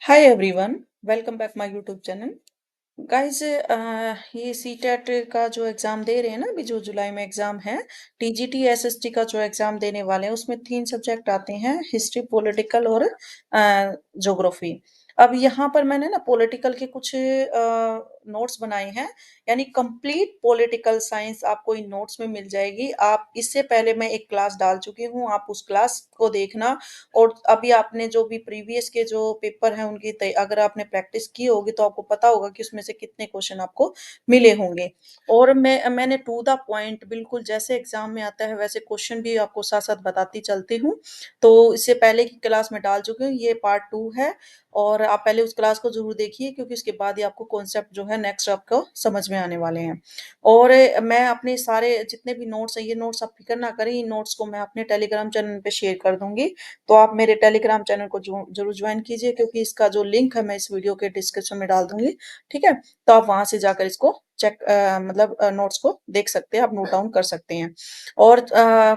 Hi everyone, welcome back my YouTube channel. Guys, ये CTET का जो एग्ज़ाम दे रहे हैं ना, अभी जो जुलाई में एग्ज़ाम है, टीजीटी एसएसटी का जो एग्ज़ाम देने वाले हैं, उसमें 3 सब्जेक्ट आते हैं, हिस्ट्री, पॉलिटिकल और ज्योग्राफी। अब यहाँ पर मैंने ना पॉलिटिकल के कुछ नोट्स बनाए हैं, यानी कंप्लीट पॉलिटिकल साइंस आपको इन नोट्स में मिल जाएगी। आप इससे पहले मैं एक क्लास डाल चुकी हूँ, आप उस क्लास को देखना और अभी आपने जो भी प्रीवियस के जो पेपर हैं उनकी अगर आपने प्रैक्टिस की होगी तो आपको पता होगा कि उसमें से कितने क्वेश्चन आपको मिले होंगे। और मैंने टू द पॉइंट बिल्कुल जैसे एग्जाम में आता है वैसे क्वेश्चन भी आपको साथ साथ बताती चलती हूँ। तो इससे पहले की क्लास में डाल चुकी हूँ, ये पार्ट 2 है और आप पहले उस क्लास को जरूर देखिए क्योंकि उसके बाद ही आपको कॉन्सेप्ट जो है नेक्स्ट आपको समझ में आने वाले हैं। और मैं अपने सारे जितने भी नोट्स हैं, ये नोट्स आप फिक्र ना करें, इन नोट्स को मैं अपने टेलीग्राम चैनल पे शेयर कर दूंगी। तो आप मेरे टेलीग्राम चैनल को जरूर ज्वाइन कीजिए क्योंकि इसका जो लिंक है मैं इस वीडियो के डिस्क्रिप्शन में डाल दूंगी। ठीक है, तो आप वहां से जाकर इसको चेक मतलब नोट्स को देख सकते हैं, आप नोट डाउन कर सकते हैं। और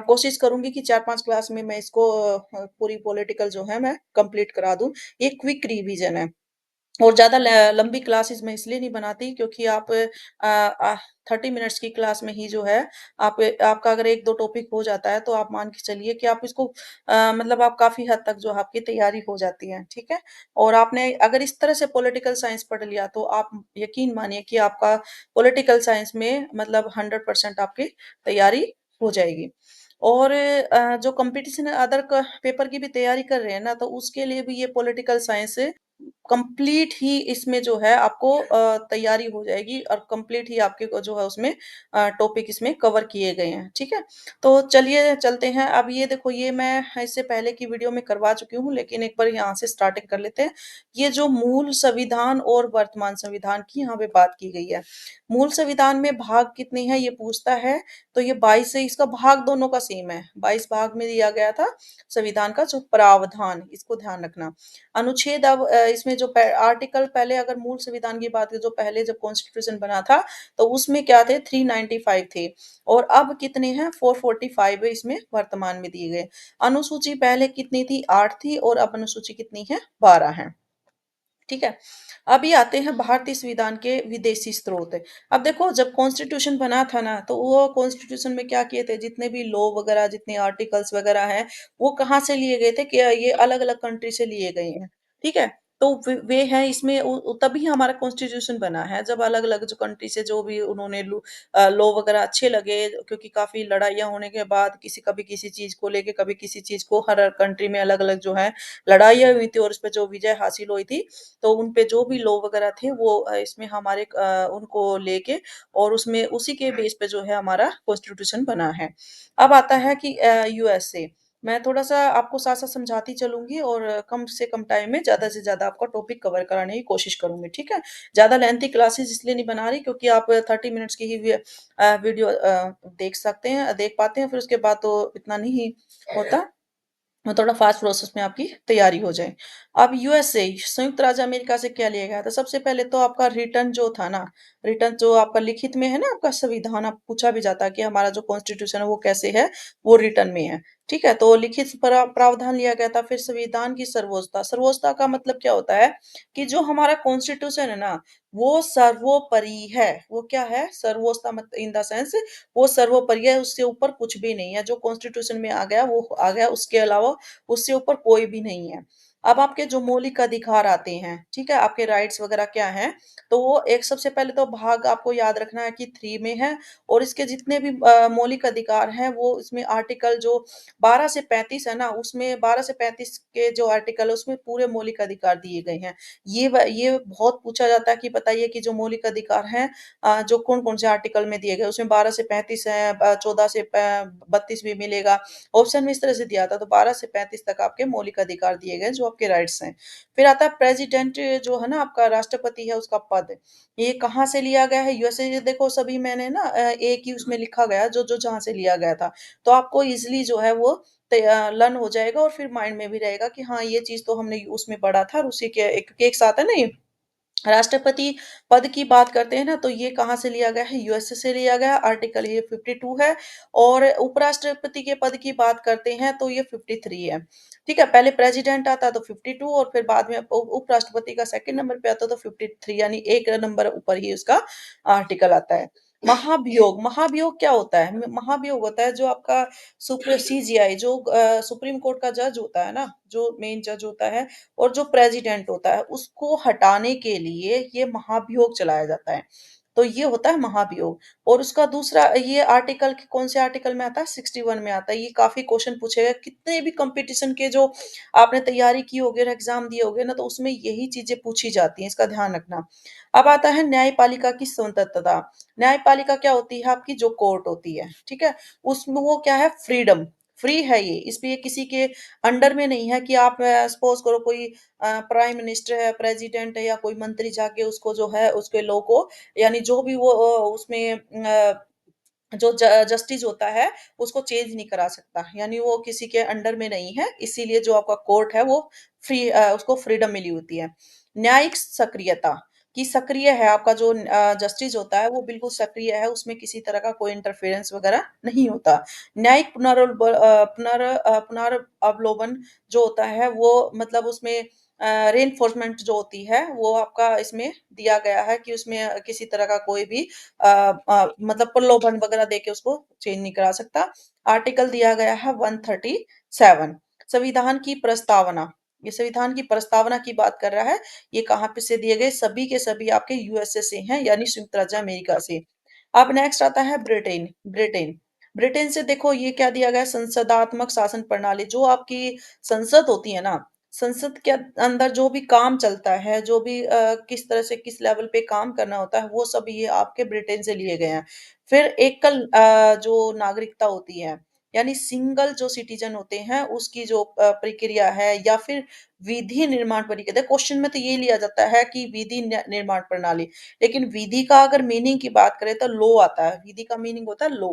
कोशिश करूंगी कि 4-5 क्लास में मैं इसको पूरी पॉलिटिकल जो है मैं कंप्लीट करा दूं। ये क्विक रिवीजन है और ज़्यादा लंबी क्लासेस मैं इसलिए नहीं बनाती क्योंकि आप 30 मिनट्स की क्लास में ही जो है आपका अगर एक दो टॉपिक हो जाता है तो आप मान के चलिए कि आप इसको मतलब आप काफ़ी हद तक जो आपकी तैयारी हो जाती है, ठीक है। और आपने अगर इस तरह से पॉलिटिकल साइंस पढ़ लिया तो आप यकीन मानिए कि आपका पॉलिटिकल साइंस में मतलब 100% आपकी तैयारी हो जाएगी। और जो कंपटीशन अदर पेपर की भी तैयारी कर रहे हैं ना, तो उसके लिए भी ये पॉलिटिकल साइंस कंप्लीट ही इसमें जो है आपको तैयारी हो जाएगी और कंप्लीट ही आपके को जो है उसमें टॉपिक इसमें कवर किए गए हैं, ठीक है। तो चलिए चलते हैं। अब ये देखो, ये मैं इससे पहले की वीडियो में करवा चुकी हूँ लेकिन एक बार यहाँ से स्टार्टिंग कर लेते हैं। ये जो मूल संविधान और वर्तमान संविधान की यहाँ पे बात की गई है। मूल संविधान में भाग कितने हैं ये पूछता है, तो ये 22 है, इसका भाग दोनों का सेम है, 22 भाग में दिया गया था संविधान का जो प्रावधान, इसको ध्यान रखना। अनुच्छेद अब इसमें जो आर्टिकल पहले अगर मूल संविधान की बात करें जो पहले जब कॉन्स्टिट्यूशन बना था तो उसमें क्या थे 395 थे और अब कितने हैं 445 है इसमें वर्तमान में दिए गए। अनुसूची पहले कितनी थी 8 थी और अब अनुसूची कितनी है 12 है, ठीक है। अभी आते हैं भारतीय संविधान के विदेशी स्रोत। अब देखो जब कॉन्स्टिट्यूशन बना था ना तो वो कॉन्स्टिट्यूशन में क्या किए थे, जितने भी लॉ वगैरह जितने आर्टिकल्स वगैरह हैं वो कहाँ से लिए गए थे कि ये अलग अलग कंट्री से लिए गए हैं, ठीक है। तो वे हैं इसमें तभी हमारा कॉन्स्टिट्यूशन बना है जब अलग अलग जो कंट्री से जो भी उन्होंने लॉ वगैरह अच्छे लगे, क्योंकि काफी लड़ाइयाँ होने के बाद किसी कभी किसी चीज को लेके कभी किसी चीज को हर कंट्री में अलग अलग जो है लड़ाइयाँ हुई थी और उस पर जो विजय हासिल हुई थी तो उन पे जो भी लॉ वगैरह थे वो इसमें हमारे उनको लेके और उसमें उसी के बेस पे जो है हमारा कॉन्स्टिट्यूशन बना है। अब आता है कि यूएसए। मैं थोड़ा सा आपको साथ साथ समझाती चलूंगी और कम से कम टाइम में ज्यादा से ज्यादा आपका टॉपिक कवर कराने की कोशिश करूंगी, ठीक है। ज्यादा लेंथी क्लासेस इसलिए नहीं बना रही क्योंकि आप 30 मिनट्स की ही वीडियो देख सकते हैं, देख पाते हैं, फिर उसके बाद तो इतना नहीं होता, थोड़ा फास्ट प्रोसेस में आपकी तैयारी हो जाए। अब यूएसए संयुक्त राज्य अमेरिका से क्या लिया गया था, सबसे पहले तो आपका रिटर्न जो था ना, रिटर्न जो आपका लिखित में है ना, आपका संविधान आप पूछा भी जाता है कि हमारा जो कॉन्स्टिट्यूशन है वो कैसे है, वो रिटर्न में है, ठीक है। तो लिखित प्रावधान लिया गया था। फिर संविधान की सर्वोच्चता, सर्वोच्चता का मतलब क्या होता है कि जो हमारा कॉन्स्टिट्यूशन है ना वो सर्वोपरि है। वो क्या है सर्वोच्चता, मतलब इन द सेंस वो सर्वोपरि है, उससे ऊपर कुछ भी नहीं है। जो कॉन्स्टिट्यूशन में आ गया वो आ गया, उसके अलावा उससे ऊपर कोई भी नहीं है। अब आपके जो मौलिक अधिकार आते हैं, ठीक है, आपके राइट्स वगैरह क्या हैं, तो वो एक सबसे पहले तो भाग आपको याद रखना है कि 3 में है और इसके जितने भी मौलिक अधिकार हैं वो इसमें आर्टिकल जो 12 से 35 है ना, उसमें 12 से 35 के जो आर्टिकल है उसमें पूरे मौलिक अधिकार दिए गए हैं। ये बहुत पूछा जाता है कि बताइए कि जो मौलिक अधिकार हैं जो कौन-कौन से आर्टिकल में दिए गए, उसमें 12 से 35 है, 14 से 32 भी मिलेगा। ऑप्शन में इस तरह से दिया था, तो 12 से 35 तक आपके मौलिक अधिकार दिए गए जो आपके राइट्स हैं। फिर आता है प्रेसिडेंट जो है ना आपका राष्ट्रपति है उसका पद, ये कहाँ से लिया गया है यूएसए से। देखो सभी मैंने ना एक ही उसमें लिखा गया जो जो जहाँ से लिया गया था, तो आपको इजिली जो है वो लर्न हो जाएगा और फिर माइंड में भी रहेगा कि हाँ ये चीज तो हमने उसमें पढ़ा था और उसी के एक साथ है ना ये राष्ट्रपति पद की बात करते हैं ना, तो ये कहाँ से लिया गया है? यूएसए से लिया गया है, आर्टिकल ये 52 है। और उपराष्ट्रपति के पद की बात करते हैं तो ये 53 है। ठीक है, पहले प्रेसिडेंट आता है तो 52 और फिर बाद में उपराष्ट्रपति का सेकंड नंबर पे आता है तो 53, यानी एक नंबर ऊपर ही उसका आर्टिकल आता है। महाभियोग, महाभियोग क्या होता है? महाभियोग होता है जो आपका सुप्र सीजीआई जो सुप्रीम कोर्ट का जज होता है ना, जो मेन जज होता है और जो प्रेसिडेंट होता है, उसको हटाने के लिए ये महाभियोग चलाया जाता है। तो ये होता है महाभियोग। और उसका दूसरा ये आर्टिकल कौन से आर्टिकल में आता है? 61 में आता है। ये काफ़ी क्वेश्चन पूछेगा, कितने भी कॉम्पिटिशन के जो आपने तैयारी की होगी और एग्ज़ाम दिए होंगे ना, तो उसमें यही चीज़ें पूछी जाती हैं, इसका ध्यान रखना। अब आता है न्यायपालिका की स्वतंत्रता। न्यायपालिका क्या होती है? आपकी जो कोर्ट होती है, ठीक है? उसमें वो क्या है? फ्रीडम, फ्री है ये। इस पे ये किसी के अंडर में नहीं है कि आप सपोज करो कोई प्राइम मिनिस्टर है, प्रेसिडेंट है या कोई मंत्री जाके उसको जो है उसके लॉ को, यानी जो भी वो उसमें जो जस्टिस होता है उसको चेंज नहीं करा सकता, यानी वो किसी के अंडर में नहीं है, इसीलिए जो आपका कोर्ट है वो उसको फ्रीडम मिली होती है। न्यायिक सक्रियता कि सक्रिय है आपका जो जस्टिस होता है वो बिल्कुल सक्रिय है, उसमें किसी तरह का कोई इंटरफेरेंस वगैरह नहीं होता। न्यायिक पुनर्अवलोकन जो होता है वो मतलब उसमें रेनफोर्समेंट जो होती है वो आपका इसमें दिया गया है कि उसमें किसी तरह का कोई भी मतलब प्रलोभन वगैरह देके उसको चेंज नहीं करा सकता। आर्टिकल दिया गया है 137। संविधान की प्रस्तावना, ये संविधान की प्रस्तावना की बात कर रहा है। ये कहाँ पे से दिए गए? सभी के सभी आपके यूएसए से हैं, यानी संयुक्त राज्य अमेरिका से। अब नेक्स्ट आता है ब्रिटेन। ब्रिटेन ब्रिटेन से देखो ये क्या दिया गया है? संसदात्मक शासन प्रणाली, जो आपकी संसद होती है ना, संसद के अंदर जो भी काम चलता है, जो भी किस तरह से किस लेवल पे काम करना होता है, वो सब ये आपके ब्रिटेन से लिए गए हैं। फिर एकल जो नागरिकता होती है, यानी सिंगल जो सिटीजन होते हैं, उसकी जो प्रक्रिया है या फिर विधि निर्माण प्रक्रिया, देखो क्वेश्चन में तो ये लिया जाता है कि विधि निर्माण प्रणाली, लेकिन विधि का अगर मीनिंग की बात करें तो लॉ आता है। विधि का मीनिंग होता है लॉ।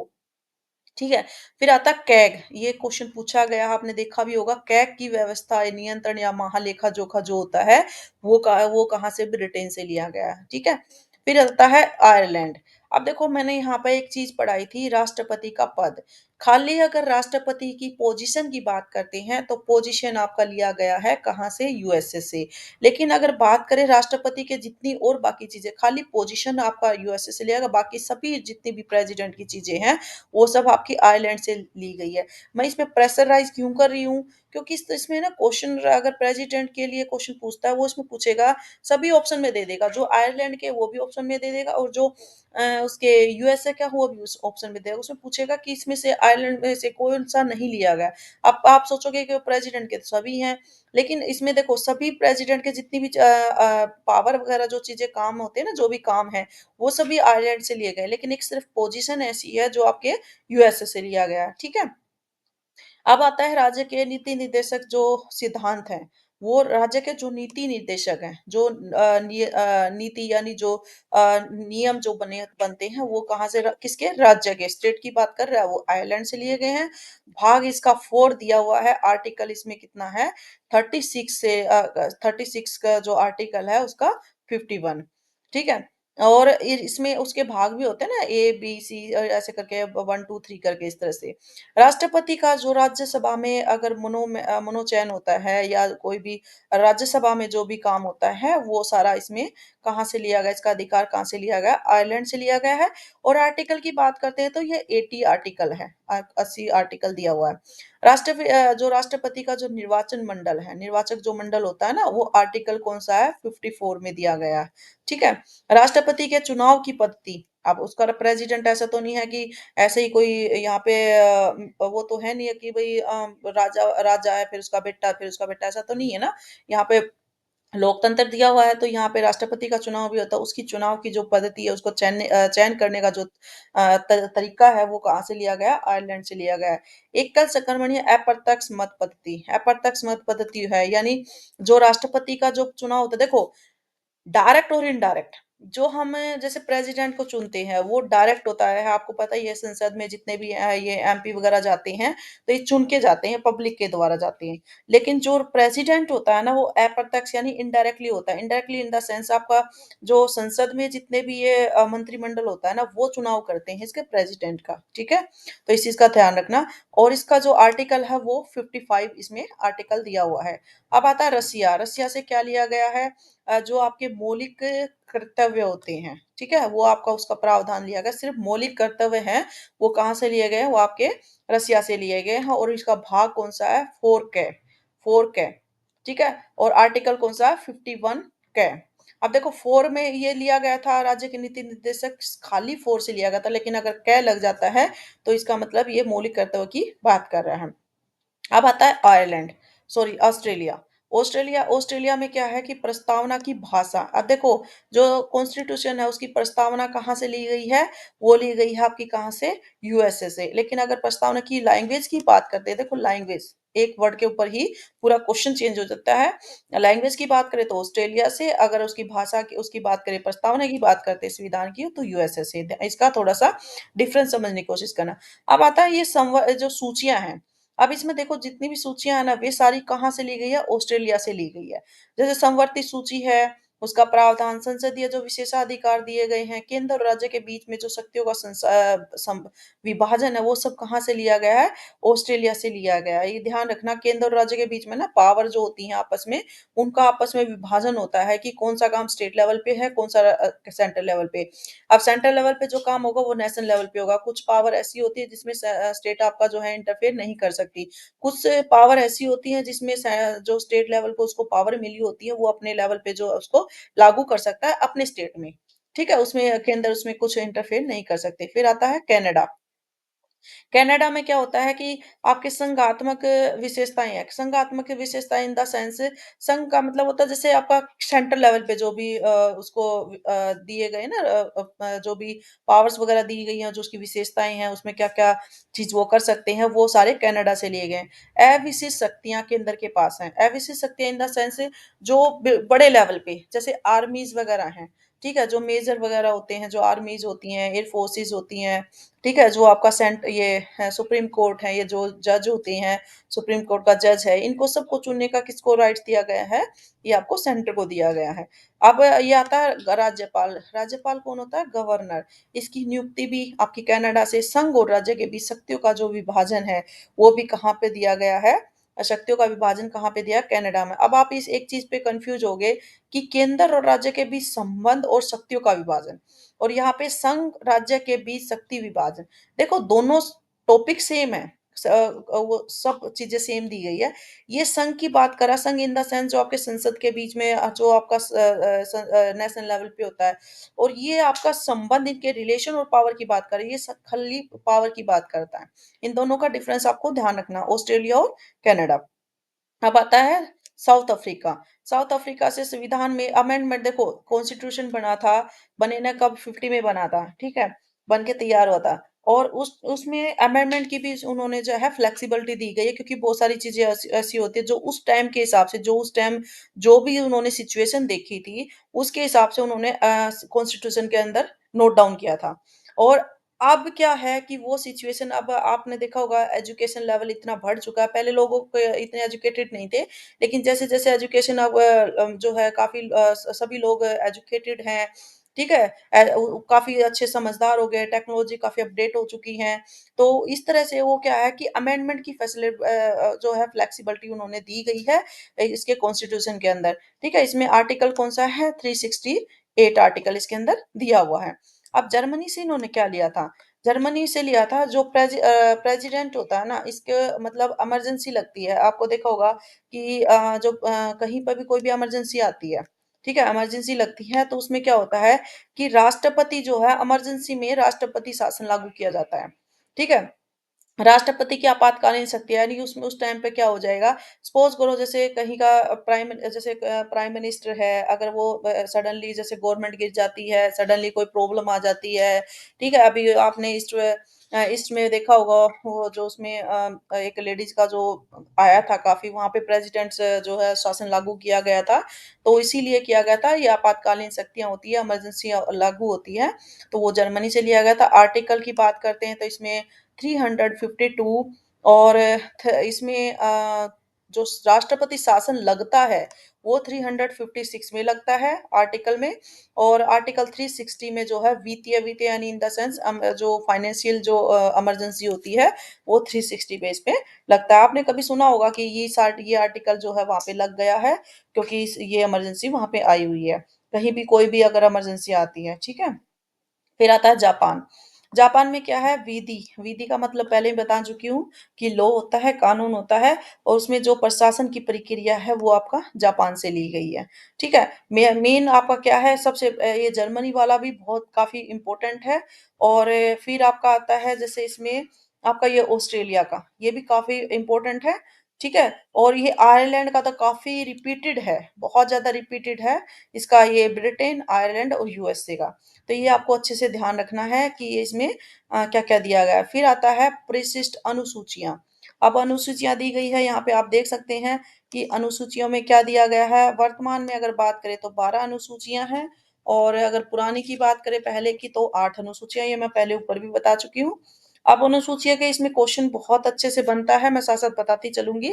ठीक है? फिर आता है कैग, ये क्वेश्चन पूछा गया आपने देखा भी होगा, कैग की व्यवस्था, नियंत्रण या महालेखा-जोखा जो होता है, वो कहाँ से? ब्रिटेन से लिया गया है, ठीक है? फिर आता है आयरलैंड। अब देखो मैंने यहाँ पे एक चीज़ पढ़ाई थी, राष्ट्रपति का पद। खाली अगर राष्ट्रपति की पोज़ीशन की बात करते हैं, तो पोज़ीशन आपका लिया गया है कहाँ से? यूएसए से। लेकिन अगर बात करें राष्ट्रपति के जितनी और बाकी चीज़ें, खाली पोज़ीशन आपका यूएसए से लिया गया, बाकी सभी जितनी भी प्रेज़िडेंट की चीज़ें हैं, वो सब आपकी आयरलैंड से ली गई है। मैं इसमें प्रेशराइज़ क्यों कर रही हूँ? क्योंकि इसमें ना क्वेश्चन अगर प्रेसिडेंट के लिए क्वेश्चन पूछता है, वो इसमें पूछेगा, सभी ऑप्शन में दे देगा। जो आयरलैंड के वो भी ऑप्शन में दे देगा और जो उसके यूएसए का वो भी उस ऑप्शन में देगा। उसमें पूछेगा कि इसमें से आयरलैंड में से कौन-सा नहीं लिया गया। अब आप सोचोगे कि प्रेसिडेंट के तो सभी हैं, लेकिन इसमें देखो सभी प्रेसिडेंट के जितनी भी पावर वगैरह जो चीज़ें काम होते हैं ना, जो भी काम है, वो सभी आयरलैंड से लिए गए, लेकिन एक सिर्फ पोजीशन ऐसी है जो आपके यूएसए से लिया गया है, ठीक है? अब आता है राज्य के नीति निर्देशक जो सिद्धांत हैं, वो राज्य के जो नीति निर्देशक हैं, जो नीति यानी जो नियम जो बनते हैं, वो कहाँ से किसके? राज्य के, स्टेट की बात कर रहा है, वो आयरलैंड से लिए गए हैं। भाग इसका 4 दिया हुआ है, आर्टिकल इसमें कितना है? 36 से 36 का जो आर्टिकल है उसका 51, ठीक है? और इसमें उसके भाग भी होते हैं ना, ए बी सी ऐसे करके 1 2 3 करके इस तरह से। राष्ट्रपति का जो राज्यसभा में अगर मनोचयन होता है या कोई भी राज्यसभा में जो भी काम होता है, वो सारा इसमें कहाँ से लिया गया? इसका अधिकार कहाँ से लिया गया? आयरलैंड से लिया गया है। और आर्टिकल की बात करते हैं तो ये 80 आर्टिकल है, 80 आर्टिकल दिया हुआ है। जो राष्ट्रपति का जो निर्वाचन मंडल है, निर्वाचक जो मंडल होता है ना, वो आर्टिकल कौन-सा है? 54 में दिया गया है, ठीक है? राष्ट्रपति के चुनाव की पद्धति, अब उसका प्रेसिडेंट ऐसा तो नहीं है कि ऐसे ही कोई यहाँ पे वो तो है नहीं है कि भई राजा राजा है, फिर उसका बेटा, ऐसा तो नहीं है ना। यहाँ पे लोकतंत्र दिया हुआ है, तो यहाँ पे राष्ट्रपति का चुनाव भी होता है। उसकी चुनाव की जो पद्धति है, उसको चयन करने का जो तरीका है, वो कहाँ से लिया गया है? आयरलैंड से लिया गया है। एकल संक्रमणीय अप्रत्यक्ष मत पद्धति, अप्रत्यक्ष मत पद्धति है, यानी जो राष्ट्रपति का जो चुनाव होता है, देखो डायरेक्ट और इनडायरेक्ट। जो हम जैसे प्रेसिडेंट को चुनते हैं वो डायरेक्ट होता है, आपको पता ही है संसद में जितने भी ये एमपी वगैरह जाते हैं तो ये चुन के जाते हैं, पब्लिक के द्वारा जाते हैं। लेकिन जो प्रेसिडेंट होता है ना वो अप्रत्यक्ष यानी इनडायरेक्टली होता है। इनडायरेक्टली इन द सेंस आपका जो संसद में जितने भी ये मंत्रिमंडल होता है ना वो चुनाव करते हैं इसके प्रेसिडेंट का, ठीक है। तो इस चीज का ध्यान रखना। और इसका जो आर्टिकल है वो 55 इसमें आर्टिकल दिया हुआ है। अब आता है रसिया। रसिया से क्या लिया गया है, जो आपके मौलिक कर्तव्य होते हैं, ठीक है, वो आपका उसका प्रावधान लिया गया। सिर्फ मौलिक कर्तव्य हैं वो कहाँ से लिए गए हैं, वो आपके रसिया से लिए गए हैं। और इसका भाग कौन सा है, 4 के, 4 के, ठीक है। और आर्टिकल कौन सा है, 51 के। अब देखो 4 में ये लिया गया था, राज्य के नीति निर्देशक खाली 4 से लिया गया था, लेकिन अगर कै लग जाता है तो इसका मतलब ये मौलिक कर्तव्य की बात कर रहा है। अब आता है Ireland, sorry Australia. Australia, Australia में क्या है कि प्रस्तावना की भाषा, अब देखो जो कॉन्स्टिट्यूशन है उसकी प्रस्तावना कहाँ से ली गई है, वो ली गई है आपकी कहाँ से, यूएसए से। लेकिन अगर प्रस्तावना की लैंग्वेज की बात करते हैं, देखो लैंग्वेज एक वर्ड के ऊपर ही पूरा क्वेश्चन चेंज हो जाता है। लैंग्वेज की बात करें तो ऑस्ट्रेलिया से, अगर उसकी भाषा की उसकी बात करें, प्रस्तावना की बात करते हैं संविधान की, तो यूएसए से। इसका थोड़ा सा डिफरेंस समझने की कोशिश करना। अब आता है ये जो सूचियां हैं। अब इसमें देखो जितनी भी सूचियां है ना वे सारी कहाँ से ली गई है, ऑस्ट्रेलिया से ली गई है। जैसे संवर्ती सूची है, उसका प्रावधान, संसदीय जो विशेषाधिकार दिए गए हैं, केंद्र और राज्य के बीच में जो शक्तियों का विभाजन है, वो सब कहाँ से लिया गया है, ऑस्ट्रेलिया से लिया गया है। ये ध्यान रखना, केंद्र और राज्य के बीच में ना पावर जो होती है आपस में, उनका आपस में विभाजन होता है कि कौन सा काम स्टेट लेवल पे है, कौन सा सेंट्रल लेवल पे। अब सेंट्रल लेवल पे जो काम होगा वो नेशनल लेवल पे होगा। कुछ पावर ऐसी होती है जिसमें स्टेट आपका जो है इंटरफेयर नहीं कर सकती। कुछ पावर ऐसी होती है जिसमें जो स्टेट लेवल को उसको पावर मिली होती है वो अपने लेवल पे जो उसको लागू कर सकता है अपने स्टेट में, ठीक है, उसमें के अंदर उसमें कुछ इंटरफेयर नहीं कर सकते। फिर आता है कनाडा। कनाडा में क्या होता है कि आपके संघात्मक विशेषताएं हैं। संघात्मक विशेषताएं इन द सेंस, संघ का मतलब होता है जैसे आपका सेंट्रल लेवल पे जो भी उसको दिए गए ना जो भी पावर्स वगैरह दी गई हैं, जो उसकी विशेषताएं हैं, उसमें क्या क्या चीज वो कर सकते हैं, वो सारे कनाडा से लिए गए हैं। अविशिष्ट शक्तियां केंद्र के पास हैं। अविशिष्ट शक्तियां इन द सेंस जो बड़े लेवल पे जैसे आर्मीज वगैरह हैं, ठीक है, जो मेजर वगैरह होते हैं, जो आर्मीज होती हैं, एयर फोर्सेस होती हैं, ठीक है, जो आपका ये है सुप्रीम कोर्ट है, ये जो जज होते हैं, सुप्रीम कोर्ट का जज है, इनको सबको चुनने का किसको राइट दिया गया है, ये आपको सेंटर को दिया गया है। अब ये आता है राज्यपाल। राज्यपाल कौन होता है, गवर्नर। इसकी नियुक्ति भी आपकी कनाडा से। संघ और राज्य के बीच शक्तियों का जो विभाजन है वो भी कहाँ पे दिया गया है, शक्तियों का विभाजन कहाँ पे दिया, कनाडा में। अब आप इस एक चीज पे कंफ्यूज हो गए कि केंद्र और राज्य के बीच संबंध और शक्तियों का विभाजन, और यहाँ पे संघ राज्य के बीच शक्ति विभाजन। देखो दोनों टॉपिक सेम है, वो सब चीजें सेम दी गई है। ये संघ की बात करा, संघ इन द सेंस जो आपके संसद के बीच में जो आपका नेशनल लेवल पे होता है। और ये आपका संबंध, इनके रिलेशन और पावर की बात करें, ये खाली पावर की बात करता है। इन दोनों का डिफरेंस आपको ध्यान रखना, ऑस्ट्रेलिया और कनाडा। अब आता है साउथ अफ्रीका। साउथ अफ्रीका से संविधान में अमेंडमेंट, देखो कॉन्स्टिट्यूशन बना था, बने ना कब, 50 में बना था, ठीक है, बन के तैयार हुआ था। और उस उसमें अमेंडमेंट की भी उन्होंने जो है फ्लेक्सिबिलिटी दी गई है, क्योंकि बहुत सारी चीजें ऐसी ऐसी होती है जो उस टाइम के हिसाब से, जो उस टाइम जो भी उन्होंने सिचुएशन देखी थी उसके हिसाब से उन्होंने कॉन्स्टिट्यूशन के अंदर नोट डाउन किया था। और अब क्या है कि वो सिचुएशन, अब आपने देखा होगा एजुकेशन लेवल इतना बढ़ चुका है, पहले लोगों को इतने एजुकेटेड नहीं थे, लेकिन जैसे जैसे एजुकेशन अब जो है काफी सभी लोग एजुकेटेड हैं, ठीक है, काफी अच्छे समझदार हो गए, टेक्नोलॉजी काफी अपडेट हो चुकी है। तो इस तरह से वो क्या है कि अमेंडमेंट की फैसिलिटी जो है फ्लेक्सिबिलिटी उन्होंने दी गई है इसके कॉन्स्टिट्यूशन के अंदर, ठीक है। इसमें आर्टिकल कौन सा है, 368 आर्टिकल इसके अंदर दिया हुआ है। अब जर्मनी से इन्होंने क्या लिया था, जर्मनी से लिया था जो प्रेसिडेंट होता है ना, इसके मतलब इमरजेंसी लगती है, आपको देखा होगा कि जो कहीं पर भी कोई भी इमरजेंसी आती है, ठीक है, इमरजेंसी लगती है तो उसमें क्या होता है कि राष्ट्रपति जो है, इमरजेंसी में राष्ट्रपति शासन लागू किया जाता है, ठीक है। राष्ट्रपति की आपातकालीन शक्ति है, यानी उसमें उस टाइम पे क्या हो जाएगा, सपोज करो जैसे कहीं का प्राइम मिनिस्टर है, अगर वो सडनली जैसे गवर्नमेंट गिर जाती है, सडनली कोई प्रॉब्लम आ जाती है, ठीक है। अभी आपने इस इसमें देखा होगा वो जो उसमें एक लेडीज़ का जो आया था काफ़ी वहाँ पे प्रेसिडेंट से जो है शासन लागू किया गया था, तो इसीलिए किया गया था ये आपातकालीन शक्तियाँ होती है, इमरजेंसी लागू होती है, तो वो जर्मनी से लिया गया था। आर्टिकल की बात करते हैं तो इसमें 352 और इसमें जो राष्ट्रपति शासन लगता है, वो 356 में लगता है आर्टिकल में और आर्टिकल 360 में जो है वित्तीय वित्तीय यानी इन द सेंस जो फाइनेंशियल जो इमरजेंसी होती है वो 360 बेस पे लगता है। आपने कभी सुना होगा कि ये आर्टिकल जो है वहां पे लग गया है क्योंकि ये इमरजेंसी वहां पे आई हुई है। कहीं भी कोई भी अगर इमरजेंसी आती है, ठीक है। फिर आता है जापान। जापान में क्या है विधि, विधि का मतलब पहले ही बता चुकी हूँ कि लॉ होता है, कानून होता है और उसमें जो प्रशासन की प्रक्रिया है वो आपका जापान से ली गई है। ठीक है। मेन आपका क्या है सबसे ये जर्मनी वाला भी बहुत काफी इंपॉर्टेंट है और फिर आपका आता है जैसे इसमें आपका ये ऑस्ट्रेलिया का ये भी काफी इंपॉर्टेंट है। ठीक है। और ये आयरलैंड का तो काफी रिपीटेड है, बहुत ज्यादा रिपीटेड है इसका, ये ब्रिटेन, आयरलैंड और यूएसए का। तो ये आपको अच्छे से ध्यान रखना है कि ये इसमें क्या-क्या दिया गया है। फिर आता है परिशिष्ट अनुसूचियाँ। अब अनुसूचियाँ दी गई है, यहाँ पे आप देख सकते हैं कि अनुसूचियों में क्या दिया गया है। वर्तमान में अगर बात करें तो 12 अनुसूचियाँ हैं और अगर पुरानी की बात करें पहले की तो 8 अनुसूचियाँ, ये मैं पहले ऊपर भी बता चुकी हूँ। अब अनुसूचियाँ के इसमें क्वेश्चन बहुत अच्छे से बनता है, मैं साथ-साथ बताती चलूँगी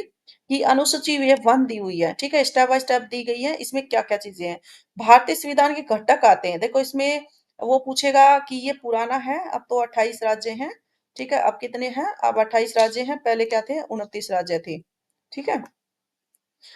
कि अनुसूची ये 1 दी हुई है, ठीक है? स्टेप बाय स्टेप दी गई है, इसमें क्या-क्या चीज़ें हैं। भारतीय संविधान के घटक आते हैं, देखो इसमें वो पूछेगा कि ये पुराना है, अब तो 28 राज्य हैं, ठीक है? अब कितने हैं? अब 28 राज्य हैं, पहले क्या थे? 29 राज्य थे, ठीक है?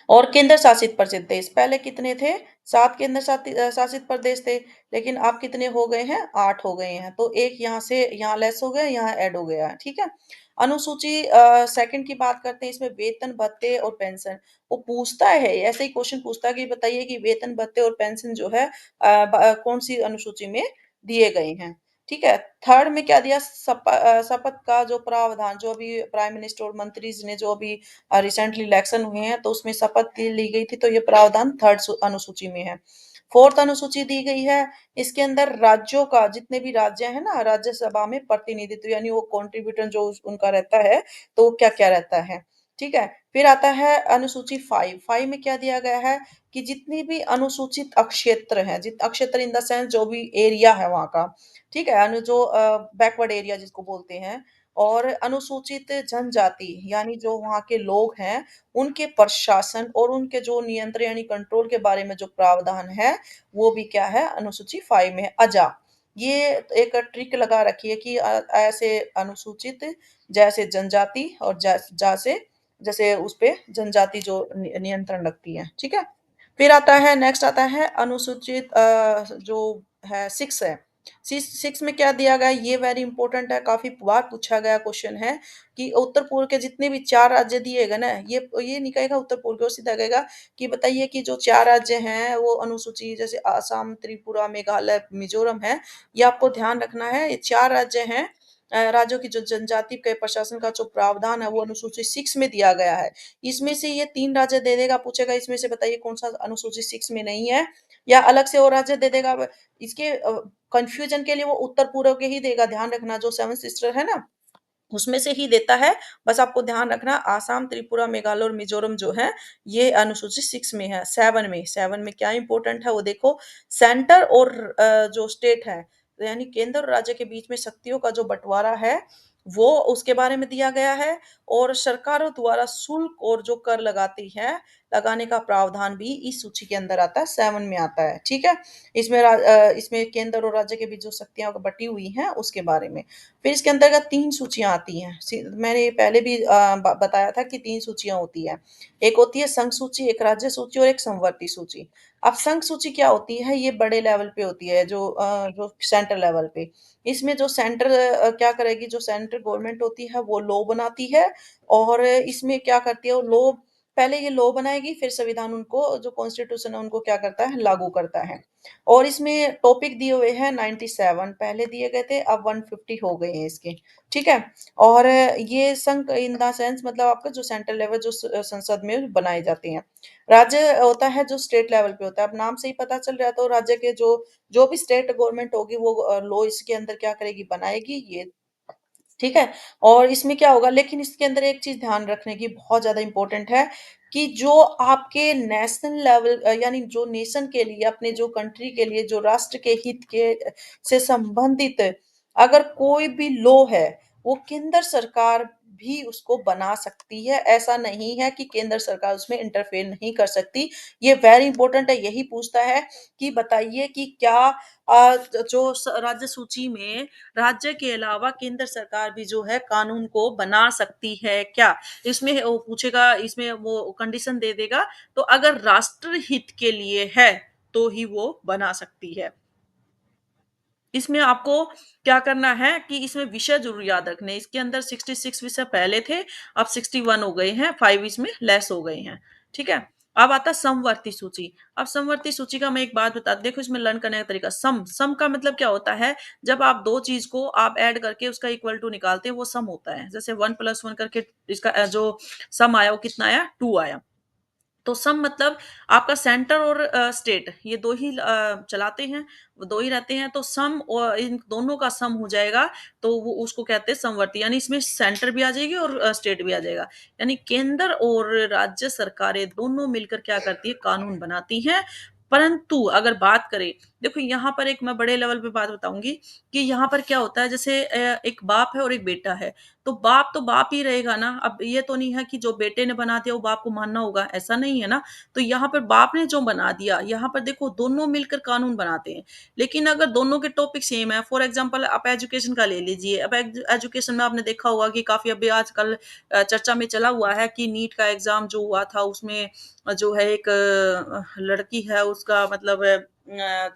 और केंद्र शासित प्रदेश पहले कितने थे? 7 केंद्र शासित प्रदेश थे, लेकिन अब कितने हो गए हैं? 8 हो गए हैं। तो एक यहाँ से यहाँ लेस हो गया, यहाँ ऐड हो गया, ठीक है? अनुसूची सेकंड की बात करते हैं, इसमें वेतन, भत्ते और पेंशन। वो पूछता है, ऐसे ही क्वेश्चन पूछता है कि बताइए कि वेतन, भत्ते और पेंशन जो है कौन-सी अनुसूची में दिए गए हैं, ठीक है? थर्ड में क्या दिया? शपथ का जो प्रावधान, जो अभी प्राइम मिनिस्टर और मंत्री ने जो अभी रिसेंटली इलेक्शन हुए हैं तो उसमें शपथ की ली गई थी तो ये प्रावधान थर्ड अनुसूची में है। फोर्थ अनुसूची दी गई है, इसके अंदर राज्यों का जितने भी राज्य है ना राज्यसभा में प्रतिनिधित्व यानी वो कंट्रीब्यूटर जो उनका रहता है तो वो क्या क्या रहता है, ठीक है। फिर आता है अनुसूची 5 में क्या दिया गया है कि जितनी भी अनुसूचित अक्षेत्र है, जित अक्षेत्र इन द सेंस जो भी एरिया है वहां का, ठीक है, अनु जो बैकवर्ड एरिया जिसको बोलते हैं, और अनुसूचित जनजाति यानी जो वहाँ के लोग हैं, उनके प्रशासन और उनके जो नियंत्रण यानी कंट्रोल के बारे में जो प्रावधान है, वो भी क्या है अनुसूची 5 में है। अजा, ये एक ट्रिक लगा रखी है कि ऐसे अनुसूचित जैसे जनजाति और जैसे जैसे उस पे जनजाति जो नियंत्रण रखती है, ठीक है। फिर आता है नेक्स्ट आता है अनुसूचित जो है 6 है। सिक्स में क्या दिया गया है ये वेरी इंपॉर्टेंट है, काफी बार पूछा गया क्वेश्चन है कि उत्तर पूर्व के जितने भी 4 राज्य दिए गए ना, ये नहीं कहेगा उत्तर पूर्व को, सीधा कहेगा कि बताइए कि जो 4 राज्य हैं वो अनुसूची जैसे असम, त्रिपुरा, मेघालय, मिजोरम है, ये आपको ध्यान रखना है। ये 4 राज्य हैं, राज्यों की जो जनजाति के प्रशासन का जो प्रावधान है वो अनुसूची 6 में दिया गया है। इसमें से ये 3 राज्य दे देगा, पूछेगा इसमें से बताइए कौन सा अनुसूची 6 में नहीं है, या अलग से और राज्य दे देगा। इसके कंफ्यूजन के लिए वो उत्तर पूर्व के ही देगा, ध्यान रखना जो सेवन सिस्टर है ना उसमें से ही देता है। बस आपको ध्यान रखना आसाम, त्रिपुरा, मेघालय और मिजोरम जो है ये अनुसूची 6 में है। 7 में क्या इंपॉर्टेंट है वो देखो, सेंटर और जो स्टेट है यानी केंद्र और राज्य के बीच में शक्तियों का जो बंटवारा है वो उसके बारे में दिया गया है, और सरकारों द्वारा शुल्क और जो कर लगाती है लगाने का प्रावधान भी इस सूची के अंदर आता है, 7 में आता है, ठीक है। इसमें इसमें केंद्र और राज्य के बीच जो शक्तियां बटी हुई हैं उसके बारे में। फिर इसके अंतर्गत 3 सूचियाँ आती हैं। मैंने ये पहले भी बताया था कि 3 सूचियाँ होती हैं। एक होती है संघ सूची, एक राज्य सूची और एक समवर्ती सूची। अब संघ सूची क्या होती है? ये बड़े लेवल पे होती है, जो सेंट्रल लेवल पे। इसमें जो सेंटर क्या करेगी, जो सेंट्रल गवर्नमेंट होती है वो लॉ बनाती है, और इसमें क्या करती है वो लॉ, पहले ये लॉ बनाएगी फिर संविधान उनको जो कॉन्स्टिट्यूशन है उनको क्या करता है लागू करता है। और इसमें टॉपिक दिए हुए हैं 97, पहले दिए गए थे अब 150 हो गए हैं इसके, ठीक है। और ये संघ इन द सेंस मतलब आपका जो सेंट्रल लेवल जो संसद में बनाए जाते हैं। राज्य होता है जो स्टेट लेवल पे होता है, अब नाम से ही पता चल रहा है तो राज्य के जो जो भी स्टेट गवर्नमेंट होगी वो लॉ इसके अंदर क्या करेगी बनाएगी, ये ठीक है? और इसमें क्या होगा, लेकिन इसके अंदर एक चीज़ ध्यान रखने की बहुत ज़्यादा इम्पोर्टेंट है कि जो आपके नेशनल लेवल यानी जो नेशन के लिए, अपने जो कंट्री के लिए, जो राष्ट्र के हित के से संबंधित अगर कोई भी लॉ है, वो केंद्र सरकार भी उसको बना सकती है। ऐसा नहीं है कि केंद्र सरकार उसमें इंटरफेयर नहीं कर सकती। ये वेरी इंपॉर्टेंट है, यही पूछता है कि बताइए कि क्या जो राज्य सूची में राज्य के अलावा केंद्र सरकार भी जो है कानून को बना सकती है क्या? इसमें वो पूछेगा, इसमें वो कंडीशन दे देगा, तो अगर राष्ट्र हित के लिए है तो ही वो बना सकती है। इसमें आपको क्या करना है कि इसमें विषय जरूर याद रखने हैं। इसके अंदर 66 विषय पहले थे, अब 61 हो गए हैं, 5 इसमें लेस हो गए हैं। ठीक है? अब आता है समवर्ती सूची। अब समवर्ती सूची का मैं एक बात बता, देखो इसमें लर्न करने का तरीका, सम का मतलब क्या होता है, जब आप दो चीज को आप ऐड करके उसका इक्वल टू निकालते हैं, वो सम होता है। जैसे 1+1 करके इसका जो सम आया वो कितना आया, 2 आया। तो सम मतलब आपका सेंटर और स्टेट, ये दो ही चलाते हैं, वो दो ही रहते हैं, तो सम और इन दोनों का सम हो जाएगा, तो वो उसको कहते हैं समवर्ती। यानी इसमें सेंटर भी आ जाएगी और स्टेट भी आ जाएगा। यानी केंद्र और राज्य सरकारें दोनों मिलकर क्या करती है, कानून बनाती हैं। परंतु अगर बात करें, देखो यहाँ पर एक मैं बड़े लेवल पे बात बताऊंगी कि यहाँ पर क्या होता है, जैसे एक बाप है और एक बेटा है, तो बाप ही रहेगा ना। अब ये तो नहीं है कि जो बेटे ने बना दिया वो बाप को मानना होगा, ऐसा नहीं है ना। तो यहाँ पर बाप ने जो बना दिया, यहाँ पर देखो दोनों मिलकर कानून बनाते हैं। लेकिन अगर दोनों के टॉपिक सेम है, फॉर एग्जांपल आप एजुकेशन का ले लीजिए। अब एजुकेशन में आपने देखा होगा कि काफी अभी आजकल चर्चा में चला हुआ है कि नीट का एग्जाम जो हुआ था उसमें जो है एक लड़की है, उसका मतलब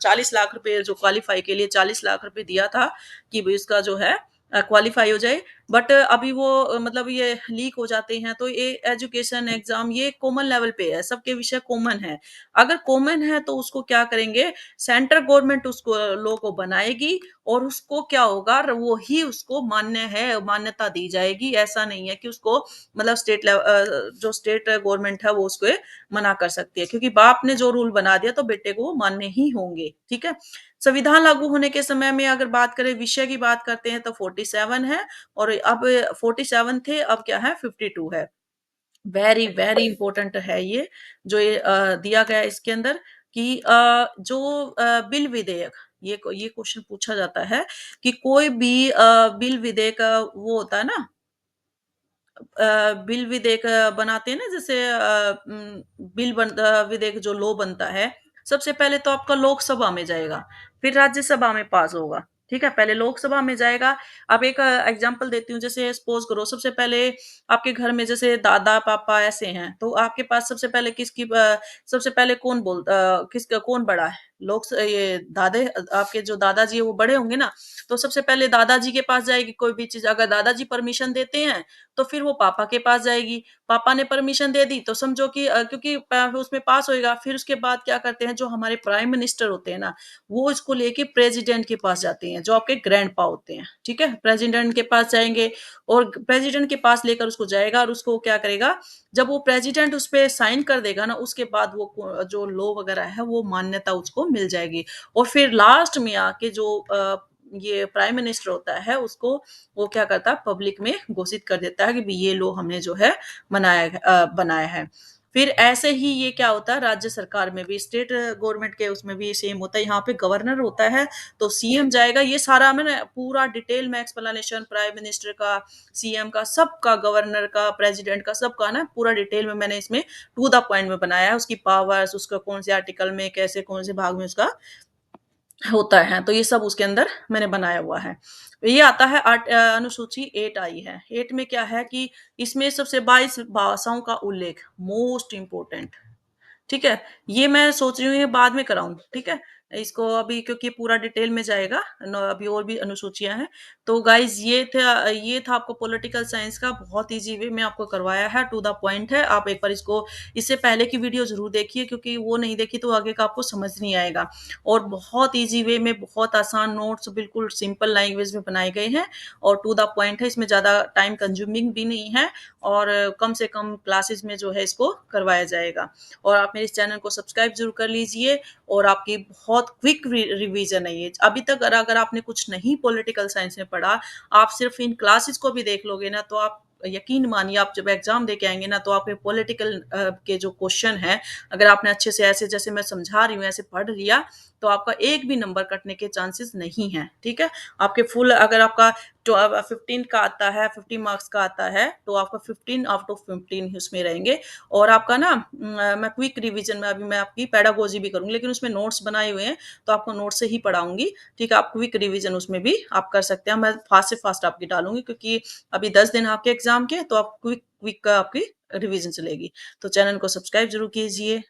40 लाख रुपए, जो क्वालिफाई के लिए 40 लाख रुपए दिया था कि भाई उसका जो है क्वालिफाई हो जाए। बट अभी वो मतलब ये लीक हो जाते हैं, तो ये एजुकेशन एग्जाम ये कॉमन लेवल पे है, सबके विषय कॉमन है। अगर कॉमन है तो उसको क्या करेंगे, सेंट्रल गवर्नमेंट उसको लॉ को बनाएगी, और उसको क्या होगा, वो ही उसको मान्य है, मान्यता दी जाएगी। ऐसा नहीं है कि उसको मतलब स्टेट लेवल जो स्टेट गवर्नमेंट है वो उसको मना कर सकती है, क्योंकि बाप ने जो रूल बना दिया तो बेटे को वो मानने ही होंगे। ठीक है? संविधान लागू होने के समय में अगर बात करें, विषय की बात करते हैं, तो 47 है, और अब 47 थे, अब क्या है, 52 है। वेरी वेरी इंपॉर्टेंट है ये, जो ये दिया गया है इसके अंदर कि जो बिल विधेयक, ये क्वेश्चन पूछा जाता है कि कोई भी बिल विधेयक वो होता है ना, बिल विधेयक बनाते हैं ना, जैसे विधेयक जो लॉ बनता है, सबसे पहले तो आपका लोकसभा में जाएगा, फिर राज्यसभा में पास होगा। ठीक है? पहले लोकसभा में जाएगा। अब एक एग्जांपल देती हूँ, जैसे सपोज करो, सबसे पहले आपके घर में जैसे दादा पापा ऐसे हैं, तो आपके पास सबसे पहले सबसे पहले किसका कौन बड़ा है, ये दादे, आपके जो दादाजी है वो बड़े होंगे ना। तो सबसे पहले दादाजी के पास जाएगी कोई भी चीज, अगर दादाजी परमिशन देते हैं तो फिर वो पापा के पास जाएगी। पापा ने परमिशन दे दी तो समझो कि क्योंकि उसमें पास होएगा। फिर उसके बाद क्या करते हैं, जो हमारे प्राइम मिनिस्टर होते हैं ना, वो इसको लेके प्रेसिडेंट के पास जाते हैं, जो आपके ग्रैंडपा होते हैं। ठीक है? प्रेसिडेंट के पास जाएंगे, और प्रेसिडेंट के पास लेकर उसको जाएगा, और उसको क्या करेगा, जब वो प्रेसिडेंट उस पे साइन कर देगा ना, उसके बाद वो जो लॉ वगैरह है वो मान्यता उसको मिल जाएगी। और फिर लास्ट में आके जो ये प्राइम मिनिस्टर होता है, उसको वो क्या करता है, पब्लिक में घोषित कर देता है कि भाई ये लो हमने जो है बनाया है। फिर ऐसे ही ये क्या होता है, राज्य सरकार में भी, स्टेट गवर्नमेंट के उसमें भी सेम होता है। यहाँ पे गवर्नर होता है, तो सीएम जाएगा। ये सारा मैंने पूरा डिटेल में एक्सप्लेनेशन प्राइम मिनिस्टर का, सीएम का, सबका, गवर्नर का, प्रेसिडेंट का, सबका ना पूरा डिटेल में मैंने इसमें टू द पॉइंट में बनाया है। उसकी पावर्स, उसका कौन से आर्टिकल में कैसे, कौन से भाग में उसका होता है, तो ये सब उसके अंदर मैंने बनाया हुआ है। ये आता है अनुसूची 8 आई है। 8 में क्या है कि इसमें सबसे 22 भाषाओं का उल्लेख, मोस्ट इंपोर्टेंट। ठीक है? ये मैं सोच रही हूँ ये बाद में कराऊँ। ठीक है? इसको अभी, क्योंकि पूरा डिटेल में जाएगा, अभी और भी अनुसूचियां हैं। तो गाइज ये था आपको पॉलिटिकल साइंस का बहुत इजी वे में आपको करवाया है, टू द पॉइंट है। आप एक बार इसको, इससे पहले की वीडियो जरूर देखिए, क्योंकि वो नहीं देखी तो आगे का आपको समझ नहीं आएगा। और बहुत इजी वे में, बहुत आसान नोट्स, बिल्कुल सिंपल लैंग्वेज में बनाए गए हैं, और टू द पॉइंट है। इसमें ज्यादा टाइम कंज्यूमिंग भी नहीं है, और कम से कम क्लासेस में जो है इसको करवाया जाएगा। और आप मेरे इस चैनल को सब्सक्राइब जरूर कर लीजिए, और आपकी बहुत बहुत क्विक रिवीजन है ये। अभी तक अगर अगर आपने कुछ नहीं पॉलिटिकल साइंस में पढ़ा, आप सिर्फ इन क्लासेस को भी देख लोगे ना, तो आप यकीन मानिए आप जब एग्जाम दे के आएंगे ना, तो आपके पॉलिटिकल के जो क्वेश्चन है, अगर आपने अच्छे से ऐसे जैसे मैं समझा रही हूँ ऐसे पढ़ लिया, तो आपका एक भी नंबर कटने के चांसेस नहीं है। ठीक है, आपके फुल अगर आपका 15 का आता है, 50 मार्क्स का आता है, तो आपका 15 आउट ऑफ 15 ही उसमें रहेंगे। और आपका ना मैं क्विक रिवीजन में अभी मैं आपकी पेडागोजी भी करूंगी, लेकिन उसमें नोट्स बनाए हुए हैं, तो आपको नोट से ही पढ़ाऊंगी। ठीक है, आप क्विक रिवीजन उसमें भी आप कर सकते हैं, मैं फास्ट से फास्ट आपकी डालूंगी, क्योंकि अभी 10 दिन आपके एग्जाम के, तो आप क्विक क्विक का आपकी रिवीजन चलेगी। तो चैनल को सब्सक्राइब जरूर कीजिए।